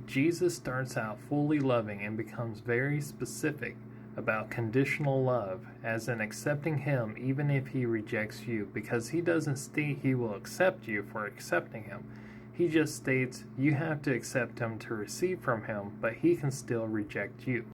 Jesus starts out fully loving and becomes very specific about conditional love, as in accepting him even if he rejects you, because he doesn't state he will accept you for accepting him. He just states you have to accept him to receive from him, but he can still reject you.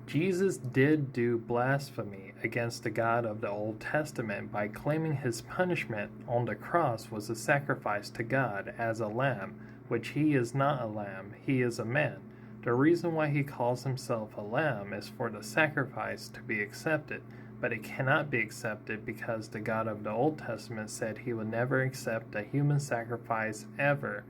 Jesus did do blasphemy against the God of the Old Testament by claiming his punishment on the cross was a sacrifice to God as a lamb, which he is not a lamb, he is a man. The reason why he calls himself a lamb is for the sacrifice to be accepted, but it cannot be accepted because the God of the Old Testament said he would never accept a human sacrifice ever,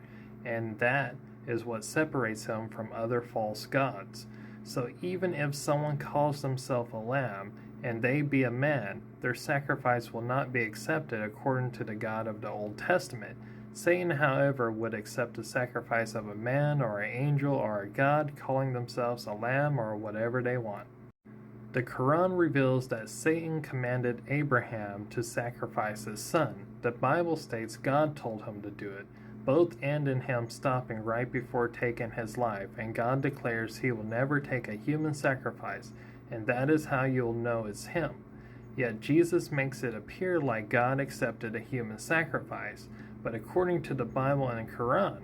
and that is what separates him from other false gods. So even if someone calls themselves a lamb and they be a man, their sacrifice will not be accepted according to the God of the Old Testament. Satan, however, would accept the sacrifice of a man or an angel or a god, calling themselves a lamb or whatever they want. The Quran reveals that Satan commanded Abraham to sacrifice his son. The Bible states God told him to do it. Both end in him stopping right before taking his life, and God declares he will never take a human sacrifice, and that is how you'll know it's him. Yet Jesus makes it appear like God accepted a human sacrifice, but according to the Bible and Quran,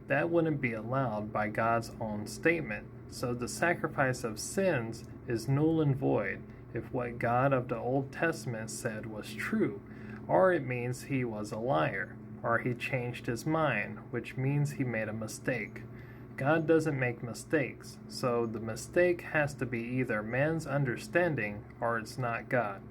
that wouldn't be allowed by God's own statement. So the sacrifice of sins is null and void if what God of the Old Testament said was true, or it means he was a liar, or he changed his mind, which means he made a mistake. God doesn't make mistakes, so the mistake has to be either man's understanding or it's not God.